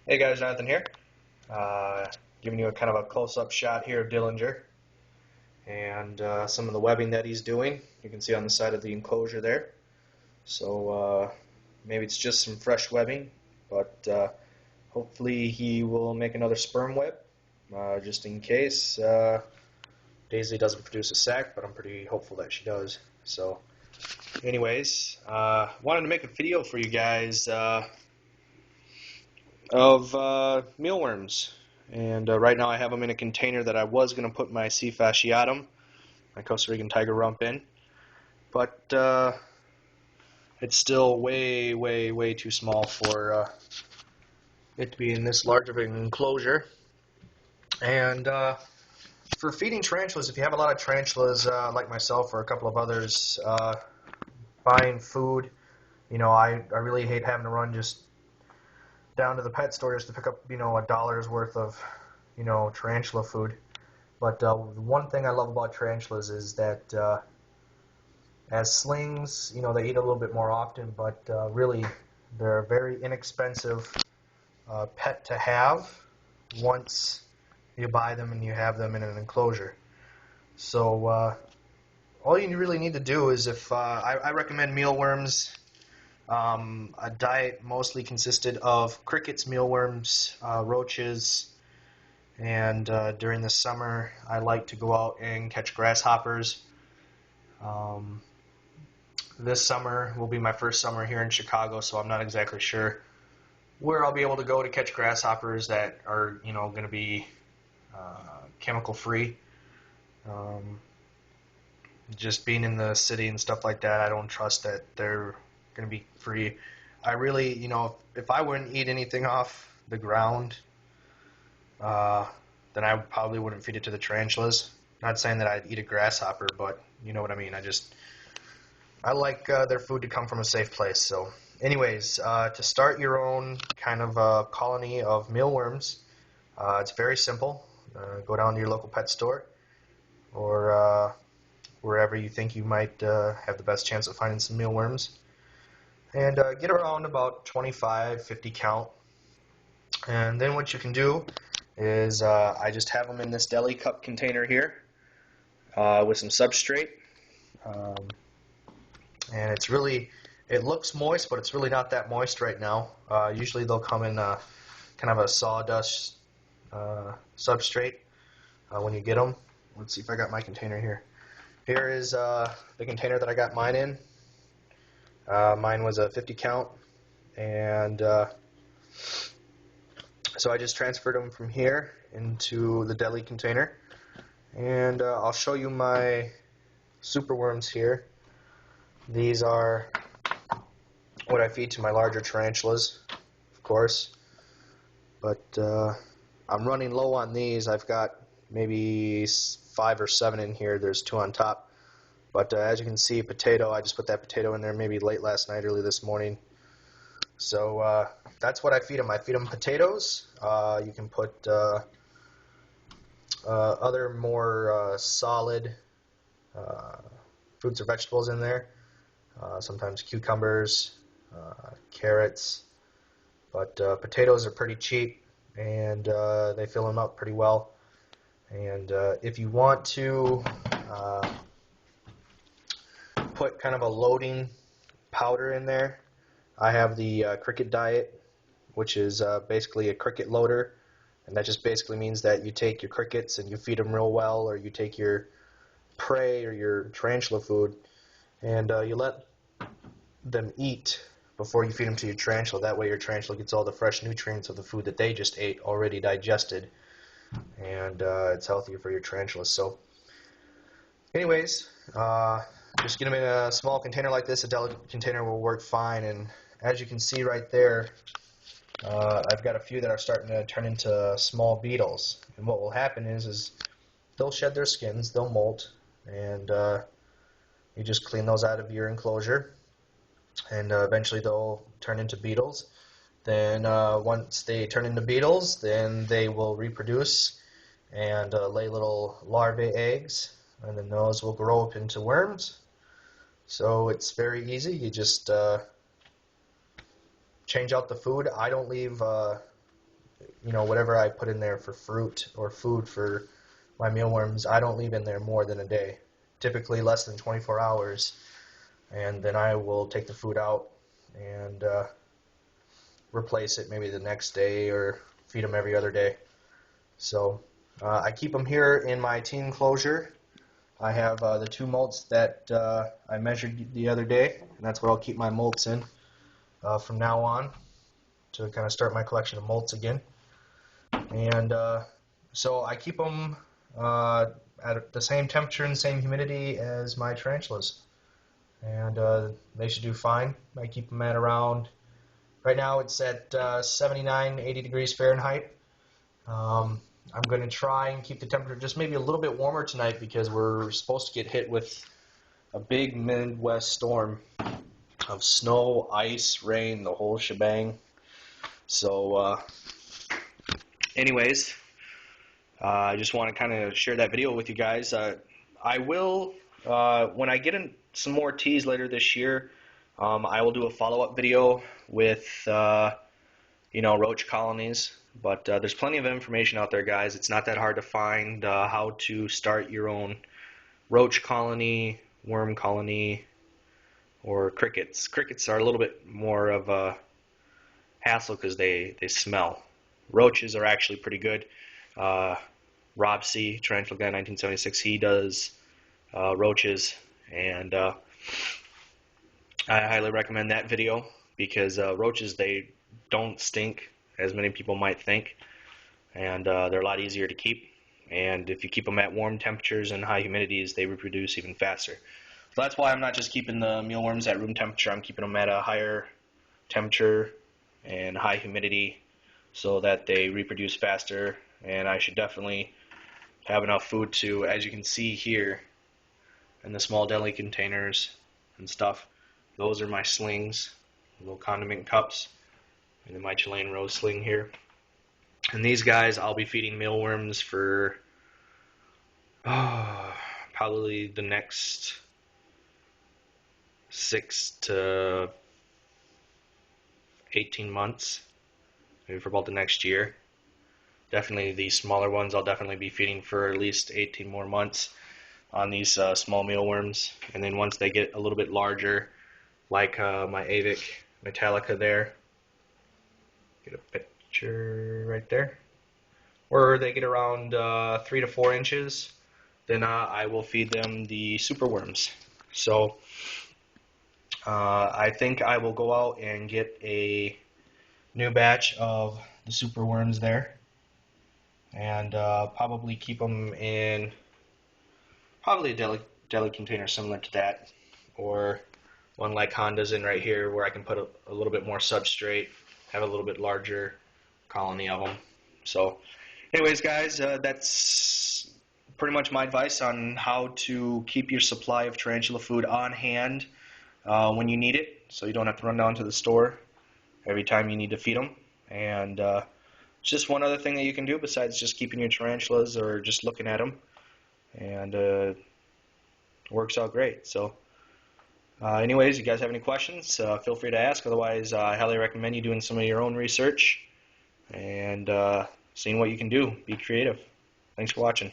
Hey guys, Jonathan here. Giving you a kind of a close-up shot here of Dillinger and some of the webbing that he's doing. You can see on the side of the enclosure there. So maybe it's just some fresh webbing, but hopefully he will make another sperm web, just in case. Daisy doesn't produce a sac, but I'm pretty hopeful that she does. So anyways, wanted to make a video for you guys of mealworms. And right now I have them in a container that I was going to put my C. fasciatum, my Costa Rican tiger rump in. But it's still way, way, way too small for it to be in this large of an enclosure. And for feeding tarantulas, if you have a lot of tarantulas like myself or a couple of others, buying food, you know, I really hate having to run just down to the pet store just to pick up, you know, $1 worth of, you know, tarantula food. But one thing I love about tarantulas is that as slings, you know, they eat a little bit more often, but really they're a very inexpensive pet to have once you buy them and you have them in an enclosure. So all you really need to do is, if I recommend mealworms. A diet mostly consisted of crickets, mealworms, roaches, and during the summer I like to go out and catch grasshoppers. This summer will be my first summer here in Chicago, so I'm not exactly sure where I'll be able to go to catch grasshoppers that are, you know, going to be chemical free. Just being in the city and stuff like that, I don't trust that they're going to be free. I really, you know, if I wouldn't eat anything off the ground, then I probably wouldn't feed it to the tarantulas. Not saying that I'd eat a grasshopper, but you know what I mean. I like their food to come from a safe place. So anyways, to start your own kind of colony of mealworms, it's very simple. Go down to your local pet store or wherever you think you might have the best chance of finding some mealworms. And get around about 25, 50 count. And then what you can do is I just have them in this deli cup container here with some substrate. And it's really, it looks moist, but it's really not that moist right now. Usually they'll come in kind of a sawdust substrate when you get them. Let's see if I got my container here. Here is the container that I got mine in. Mine was a 50 count, and so I just transferred them from here into the deli container, and I'll show you my superworms here. These are what I feed to my larger tarantulas, of course, but I'm running low on these. I've got maybe 5 or 7 in here. There's 2 on top. But as you can see, potato, I just put that potato in there maybe late last night, early this morning. So that's what I feed them. I feed them potatoes. You can put other more solid fruits or vegetables in there. Sometimes cucumbers, carrots. But potatoes are pretty cheap, and they fill them up pretty well. And if you want to put kind of a loading powder in there, I have the cricket diet, which is basically a cricket loader, and that just basically means that you take your crickets and you feed them real well, or you take your prey or your tarantula food and you let them eat before you feed them to your tarantula. That way your tarantula gets all the fresh nutrients of the food that they just ate already digested, and it's healthier for your tarantulas. So anyways, just get them in a small container like this. A delicate container will work fine. And as you can see right there, I've got a few that are starting to turn into small beetles. And what will happen is they'll shed their skins, they'll molt, and you just clean those out of your enclosure. And eventually they'll turn into beetles. Then once they turn into beetles, then they will reproduce and lay little larvae eggs. And then those will grow up into worms. So it's very easy. You just change out the food. I don't leave whatever I put in there for fruit or food for my mealworms, I don't leave in there more than a day, typically less than 24 hours, and then I will take the food out and replace it maybe the next day or feed them every other day. So I keep them here in my teen enclosure. I have the 2 molts that I measured the other day, and that's what I'll keep my molts in from now on to kind of start my collection of molts again. And so I keep them at the same temperature and same humidity as my tarantulas, and they should do fine. I keep them at around, right now it's at 79, 80 degrees Fahrenheit. I'm going to try and keep the temperature just maybe a little bit warmer tonight because we're supposed to get hit with a big Midwest storm of snow, ice, rain, the whole shebang. So anyways, I just want to kind of share that video with you guys. I will, when I get in some more teas later this year, I will do a follow-up video with, roach colonies. But there's plenty of information out there, guys. It's not that hard to find how to start your own roach colony, worm colony, or crickets. Crickets are a little bit more of a hassle because they smell. Roaches are actually pretty good. Rob C., Tarantula Guy 1976, he does roaches, and I highly recommend that video because roaches, they don't stink as many people might think, and they're a lot easier to keep, and if you keep them at warm temperatures and high humidities, they reproduce even faster. So that's why I'm not just keeping the mealworms at room temperature, I'm keeping them at a higher temperature and high humidity so that they reproduce faster, and I should definitely have enough food to, as you can see here in the small deli containers and stuff, those are my slings, little condiment cups, and then my Chilean rose sling here. And these guys I'll be feeding mealworms for probably the next 6 to 18 months, maybe for about the next year. Definitely these smaller ones I'll definitely be feeding for at least 18 more months on these small mealworms. And then once they get a little bit larger, like my Avic Metallica there, get a picture right there, or they get around 3 to 4 inches, then I will feed them the superworms. So I think I will go out and get a new batch of the superworms there, and probably keep them in probably a deli container similar to that, or one like Honda's in right here where I can put a little bit more substrate, have a little bit larger colony of them. So anyways, guys, that's pretty much my advice on how to keep your supply of tarantula food on hand when you need it, so you don't have to run down to the store every time you need to feed them. And just one other thing that you can do besides just keeping your tarantulas or just looking at them, and it works out great. So anyways, you guys have any questions, feel free to ask. Otherwise, I highly recommend you doing some of your own research and seeing what you can do. Be creative. Thanks for watching.